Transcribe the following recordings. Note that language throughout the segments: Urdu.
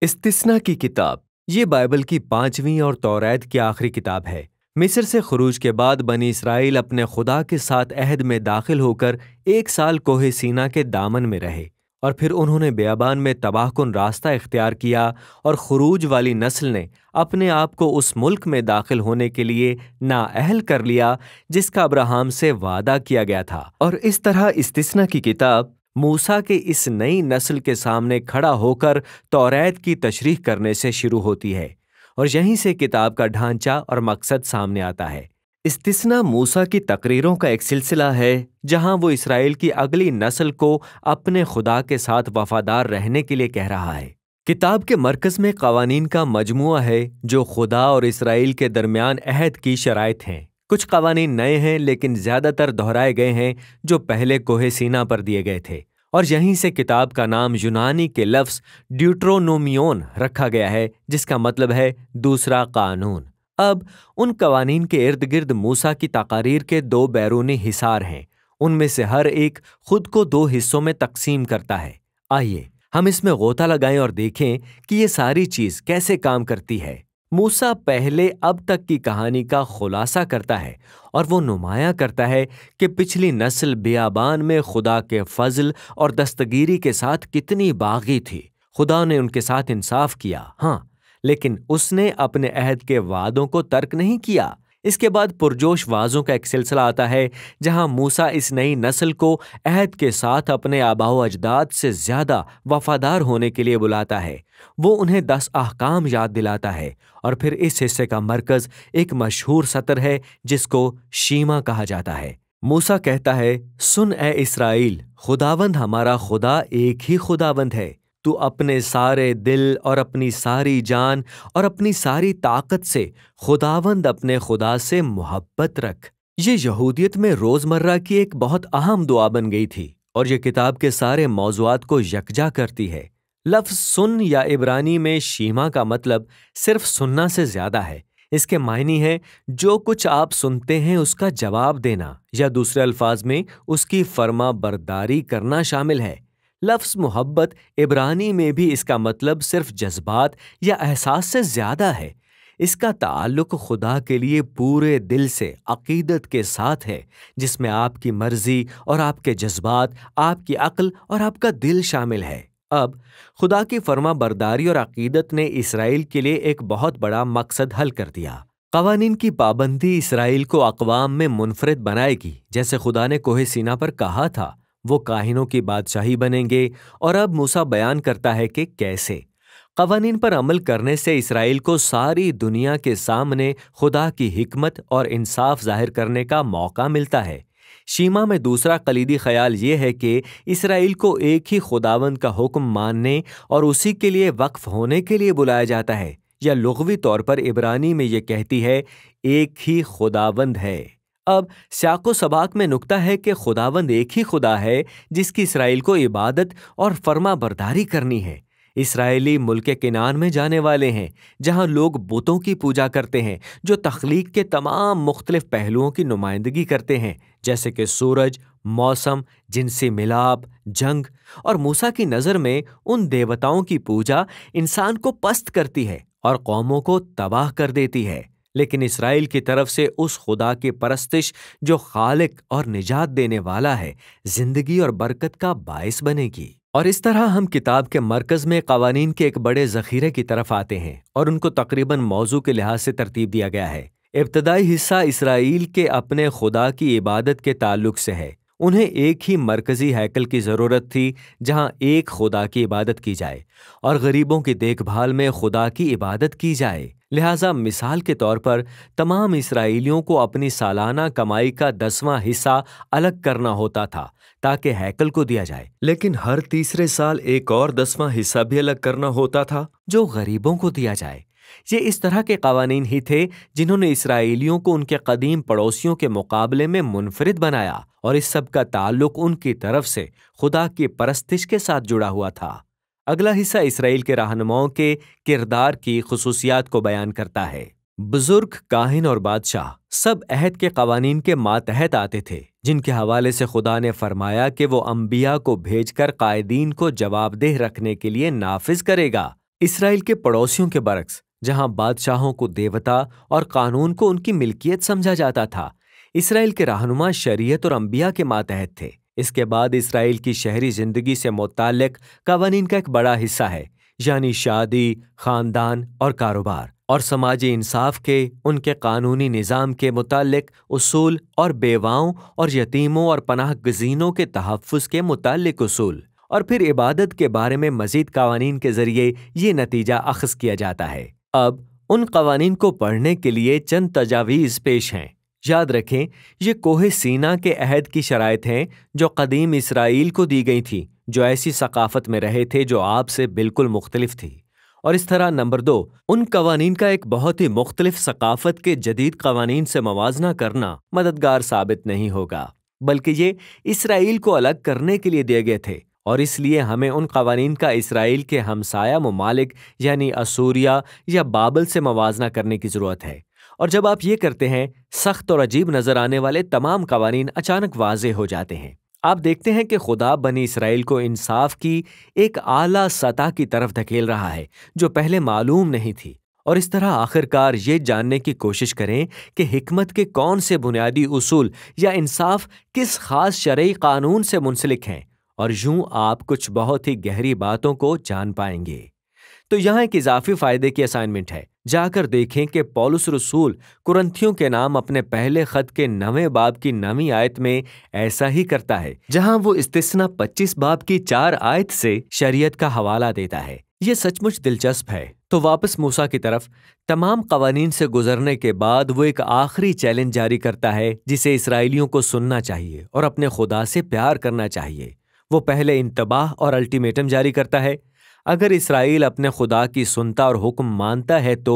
استثنا کی کتاب یہ بائبل کی 5ویں اور توریت کی آخری کتاب ہے۔ مصر سے خروج کے بعد بنی اسرائیل اپنے خدا کے ساتھ عہد میں داخل ہو کر 1 سال کوہ سینا کے دامن میں رہے، اور پھر انہوں نے بیابان میں تباہ کن راستہ اختیار کیا، اور خروج والی نسل نے اپنے آپ کو اس ملک میں داخل ہونے کے لیے نااہل کر لیا جس کا ابراہیم سے وعدہ کیا گیا تھا۔ اور اس طرح استثنا کی کتاب موسیٰ کے اس نئی نسل کے سامنے کھڑا ہو کر توریت کی تشریح کرنے سے شروع ہوتی ہے، اور یہیں سے کتاب کا ڈھانچہ اور مقصد سامنے آتا ہے۔ استثنا موسیٰ کی تقریروں کا ایک سلسلہ ہے جہاں وہ اسرائیل کی اگلی نسل کو اپنے خدا کے ساتھ وفادار رہنے کے لیے کہہ رہا ہے۔ کتاب کے مرکز میں قوانین کا مجموعہ ہے جو خدا اور اسرائیل کے درمیان عہد کی شرائط ہیں۔ کچھ قوانین نئے ہیں لیکن زیادہ تر دہرائے گئے ہیں جو پہلے کوہ سینا پر دیے گئے تھے، اور یہیں سے کتاب کا نام یونانی کے لفظ ڈیوٹرونومیون رکھا گیا ہے، جس کا مطلب ہے دوسرا قانون۔ اب ان قوانین کے ارد گرد موسیٰ کی تقاریر کے 2 بیرونی حصار ہیں، ان میں سے ہر ایک خود کو 2 حصوں میں تقسیم کرتا ہے۔ آئیے ہم اس میں غوطہ لگائیں اور دیکھیں کہ یہ ساری چیز کیسے کام کرتی ہے۔ موسیٰ پہلے اب تک کی کہانی کا خلاصہ کرتا ہے، اور وہ نمایاں کرتا ہے کہ پچھلی نسل بیابان میں خدا کے فضل اور دستگیری کے ساتھ کتنی باغی تھی۔ خدا نے ان کے ساتھ انصاف کیا، ہاں، لیکن اس نے اپنے عہد کے وعدوں کو ترک نہیں کیا۔ اس کے بعد پرجوش وعظوں کا ایک سلسلہ آتا ہے جہاں موسیٰ اس نئی نسل کو عہد کے ساتھ اپنے آباء و اجداد سے زیادہ وفادار ہونے کے لیے بلاتا ہے۔ وہ انہیں 10 احکام یاد دلاتا ہے، اور پھر اس حصے کا مرکز ایک مشہور سطر ہے جس کو شیما کہا جاتا ہے۔ موسیٰ کہتا ہے، سن اے اسرائیل، خداوند ہمارا خدا ایک ہی خداوند ہے۔ تو اپنے سارے دل اور اپنی ساری جان اور اپنی ساری طاقت سے خداوند اپنے خدا سے محبت رکھ۔ یہ یہودیت میں روزمرہ کی ایک بہت اہم دعا بن گئی تھی، اور یہ کتاب کے سارے موضوعات کو یکجا کرتی ہے۔ لفظ سن یا عبرانی میں شیما کا مطلب صرف سننا سے زیادہ ہے۔ اس کے معنی ہے جو کچھ آپ سنتے ہیں اس کا جواب دینا، یا دوسرے الفاظ میں اس کی فرما برداری کرنا شامل ہے۔ لفظ محبت عبرانی میں بھی اس کا مطلب صرف جذبات یا احساس سے زیادہ ہے۔ اس کا تعلق خدا کے لیے پورے دل سے عقیدت کے ساتھ ہے، جس میں آپ کی مرضی اور آپ کے جذبات، آپ کی عقل اور آپ کا دل شامل ہے۔ اب خدا کی فرما برداری اور عقیدت نے اسرائیل کے لیے ایک بہت بڑا مقصد حل کر دیا۔ قوانین کی پابندی اسرائیل کو اقوام میں منفرد بنائے گی، جیسے خدا نے کوہ سینا پر کہا تھا۔ وہ کاہنوں کی بادشاہی بنیں گے، اور اب موسیٰ بیان کرتا ہے کہ کیسے۔ قوانین پر عمل کرنے سے اسرائیل کو ساری دنیا کے سامنے خدا کی حکمت اور انصاف ظاہر کرنے کا موقع ملتا ہے۔ شیما میں دوسرا کلیدی خیال یہ ہے کہ اسرائیل کو ایک ہی خداوند کا حکم ماننے اور اسی کے لیے وقف ہونے کے لیے بلایا جاتا ہے، یا لغوی طور پر عبرانی میں یہ کہتی ہے ایک ہی خداوند ہے۔ اب سیاق و سباق میں نکتہ ہے کہ خداوند ایک ہی خدا ہے جس کی اسرائیل کو عبادت اور فرما برداری کرنی ہے۔ اسرائیلی ملک کنعان میں جانے والے ہیں، جہاں لوگ بتوں کی پوجا کرتے ہیں جو تخلیق کے تمام مختلف پہلوؤں کی نمائندگی کرتے ہیں، جیسے کہ سورج، موسم، جنسی ملاپ، جنگ۔ اور موسیٰ کی نظر میں ان دیوتاؤں کی پوجا انسان کو پست کرتی ہے اور قوموں کو تباہ کر دیتی ہے، لیکن اسرائیل کی طرف سے اس خدا کی پرستش جو خالق اور نجات دینے والا ہے، زندگی اور برکت کا باعث بنے گی۔ اور اس طرح ہم کتاب کے مرکز میں قوانین کے ایک بڑے ذخیرے کی طرف آتے ہیں، اور ان کو تقریباً موضوع کے لحاظ سے ترتیب دیا گیا ہے۔ ابتدائی حصہ اسرائیل کے اپنے خدا کی عبادت کے تعلق سے ہے۔ انہیں ایک ہی مرکزی ہیکل کی ضرورت تھی جہاں ایک خدا کی عبادت کی جائے، اور غریبوں کی دیکھ بھال میں خدا کی عبادت کی جائے۔ لہٰذا مثال کے طور پر تمام اسرائیلیوں کو اپنی سالانہ کمائی کا 10واں حصہ الگ کرنا ہوتا تھا تاکہ ہیکل کو دیا جائے، لیکن ہر تیسرے سال ایک اور 10واں حصہ بھی الگ کرنا ہوتا تھا جو غریبوں کو دیا جائے۔ یہ اس طرح کے قوانین ہی تھے جنہوں نے اسرائیلیوں کو ان کے قدیم پڑوسیوں کے مقابلے میں منفرد بنایا، اور اس سب کا تعلق ان کی طرف سے خدا کی پرستش کے ساتھ جڑا ہوا تھا۔ اگلا حصہ اسرائیل کے رہنماؤں کے کردار کی خصوصیات کو بیان کرتا ہے۔ بزرگ، کاہن اور بادشاہ سب عہد کے قوانین کے ماتحت آتے تھے، جن کے حوالے سے خدا نے فرمایا کہ وہ انبیاء کو بھیج کر قائدین کو جواب دہ رکھنے کے لیے نافذ کرے گا۔ اسرائیل کے پڑوسیوں کے برعکس، جہاں بادشاہوں کو دیوتا اور قانون کو ان کی ملکیت سمجھا جاتا تھا، اسرائیل کے رہنما شریعت اور انبیاء کے ماتحت تھے۔ اس کے بعد اسرائیل کی شہری زندگی سے متعلق قوانین کا ایک بڑا حصہ ہے، یعنی شادی، خاندان اور کاروبار، اور سماجی انصاف کے، ان کے قانونی نظام کے متعلق اصول، اور بیواؤں اور یتیموں اور پناہ گزینوں کے تحفظ کے متعلق اصول، اور پھر عبادت کے بارے میں مزید قوانین کے ذریعے یہ نتیجہ اخذ کیا جاتا ہے۔ اب ان قوانین کو پڑھنے کے لیے چند تجاویز پیش ہیں۔ یاد رکھیں، یہ کوہ سینا کے عہد کی شرائط ہیں جو قدیم اسرائیل کو دی گئی تھی، جو ایسی ثقافت میں رہے تھے جو آپ سے بالکل مختلف تھی۔ اور اس طرح نمبر 2، ان قوانین کا ایک بہت ہی مختلف ثقافت کے جدید قوانین سے موازنہ کرنا مددگار ثابت نہیں ہوگا، بلکہ یہ اسرائیل کو الگ کرنے کے لیے دیے گئے تھے، اور اس لیے ہمیں ان قوانین کا اسرائیل کے ہمسایہ ممالک یعنی اسوریا یا بابل سے موازنہ کرنے کی ضرورت ہے۔ اور جب آپ یہ کرتے ہیں، سخت اور عجیب نظر آنے والے تمام قوانین اچانک واضح ہو جاتے ہیں۔ آپ دیکھتے ہیں کہ خدا بنی اسرائیل کو انصاف کی ایک اعلیٰ سطح کی طرف دھکیل رہا ہے جو پہلے معلوم نہیں تھی، اور اس طرح آخرکار یہ جاننے کی کوشش کریں کہ حکمت کے کون سے بنیادی اصول یا انصاف کس خاص شرعی قانون سے منسلک ہیں، اور یوں آپ کچھ بہت ہی گہری باتوں کو جان پائیں گے۔ تو یہاں ایک اضافی فائدے کی اسائنمنٹ ہے۔ جا کر دیکھیں کہ پولس رسول کرنتھیوں کے نام اپنے پہلے خط کے 9 باب کی 9ویں آیت میں ایسا ہی کرتا ہے، جہاں وہ استثنا 25 باب کی 4 آیت سے شریعت کا حوالہ دیتا ہے۔ یہ سچ مچ دلچسپ ہے۔ تو واپس موسیٰ کی طرف، تمام قوانین سے گزرنے کے بعد وہ ایک آخری چیلنج جاری کرتا ہے جسے اسرائیلیوں کو سننا چاہیے اور اپنے خدا سے پیار کرنا چاہیے۔ وہ پہلے انتباہ اور الٹیمیٹم جاری کرتا ہے۔ اگر اسرائیل اپنے خدا کی سنتا اور حکم مانتا ہے تو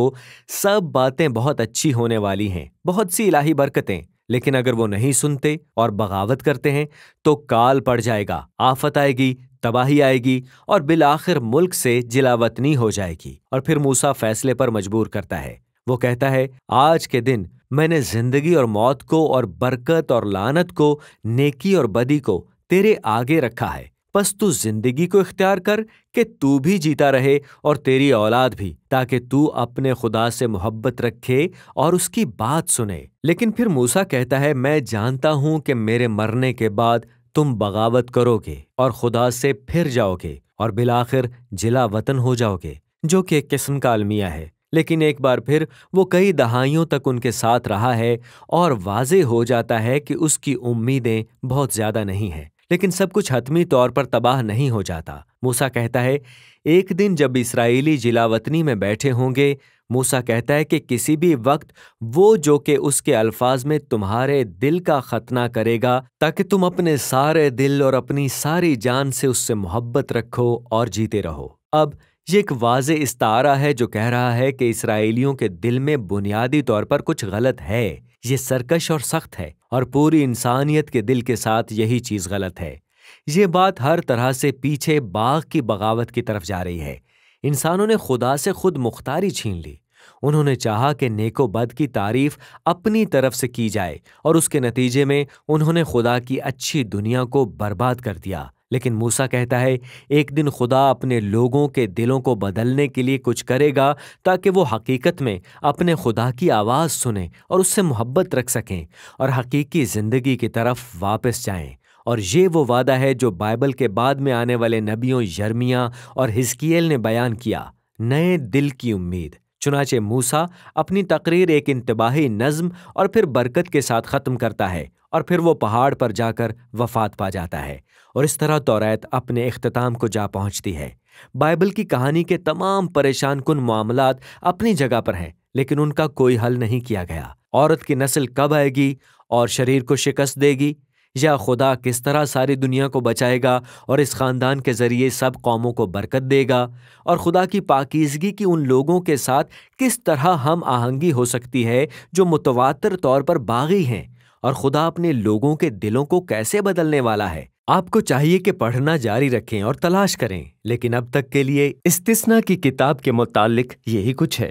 سب باتیں بہت اچھی ہونے والی ہیں، بہت سی الہی برکتیں، لیکن اگر وہ نہیں سنتے اور بغاوت کرتے ہیں تو کال پڑ جائے گا، آفت آئے گی، تباہی آئے گی، اور بالآخر ملک سے جلاوطنی ہو جائے گی۔ اور پھر موسیٰ فیصلے پر مجبور کرتا ہے۔ وہ کہتا ہے، آج کے دن میں نے زندگی اور موت کو، اور برکت اور لعنت کو، نیکی اور بدی کو تیرے آگے رکھا ہے، پس تو زندگی کو اختیار کر کہ تو بھی جیتا رہے اور تیری اولاد بھی، تاکہ تو اپنے خدا سے محبت رکھے اور اس کی بات سنے۔ لیکن پھر موسیٰ کہتا ہے، میں جانتا ہوں کہ میرے مرنے کے بعد تم بغاوت کرو گے اور خدا سے پھر جاؤ گے اور بالآخر جلا وطن ہو جاؤ گے، جو کہ ایک قسم کا المیہ ہے۔ لیکن ایک بار پھر وہ کئی دہائیوں تک ان کے ساتھ رہا ہے، اور واضح ہو جاتا ہے کہ اس کی امیدیں بہت زیادہ نہیں ہیں۔ لیکن سب کچھ حتمی طور پر تباہ نہیں ہو جاتا۔ موسیٰ کہتا ہے، ایک دن جب اسرائیلی جلاوطنی میں بیٹھے ہوں گے، موسیٰ کہتا ہے کہ کسی بھی وقت وہ جو کہ اس کے الفاظ میں تمہارے دل کا ختنہ کرے گا، تاکہ تم اپنے سارے دل اور اپنی ساری جان سے اس سے محبت رکھو اور جیتے رہو۔ اب یہ ایک واضح استعارہ ہے جو کہہ رہا ہے کہ اسرائیلیوں کے دل میں بنیادی طور پر کچھ غلط ہے۔ یہ سرکش اور سخت ہے، اور پوری انسانیت کے دل کے ساتھ یہی چیز غلط ہے۔ یہ بات ہر طرح سے پیچھے باغ کی بغاوت کی طرف جا رہی ہے۔ انسانوں نے خدا سے خود مختاری چھین لی۔ انہوں نے چاہا کہ نیک و بد کی تعریف اپنی طرف سے کی جائے، اور اس کے نتیجے میں انہوں نے خدا کی اچھی دنیا کو برباد کر دیا۔ لیکن موسیٰ کہتا ہے، ایک دن خدا اپنے لوگوں کے دلوں کو بدلنے کے لیے کچھ کرے گا، تاکہ وہ حقیقت میں اپنے خدا کی آواز سنیں اور اس سے محبت رکھ سکیں اور حقیقی زندگی کی طرف واپس جائیں۔ اور یہ وہ وعدہ ہے جو بائبل کے بعد میں آنے والے نبیوں یرمیہ اور حزقییل نے بیان کیا، نئے دل کی امید۔ چنانچہ موسیٰ اپنی تقریر ایک انتباہی نظم اور پھر برکت کے ساتھ ختم کرتا ہے، اور پھر وہ پہاڑ پر جا کر وفات پا جاتا ہے، اور اس طرح توریت اپنے اختتام کو جا پہنچتی ہے۔ بائبل کی کہانی کے تمام پریشان کن معاملات اپنی جگہ پر ہیں، لیکن ان کا کوئی حل نہیں کیا گیا۔ عورت کی نسل کب آئے گی اور شریر کو شکست دے گی؟ یا خدا کس طرح ساری دنیا کو بچائے گا اور اس خاندان کے ذریعے سب قوموں کو برکت دے گا؟ اور خدا کی پاکیزگی کی ان لوگوں کے ساتھ کس طرح ہم آہنگی ہو سکتی ہے جو متواتر طور پر باغی ہیں؟ اور خدا اپنے لوگوں کے دلوں کو کیسے بدلنے والا ہے؟ آپ کو چاہیے کہ پڑھنا جاری رکھیں اور تلاش کریں، لیکن اب تک کے لیے استثنا کی کتاب کے متعلق یہی کچھ ہے۔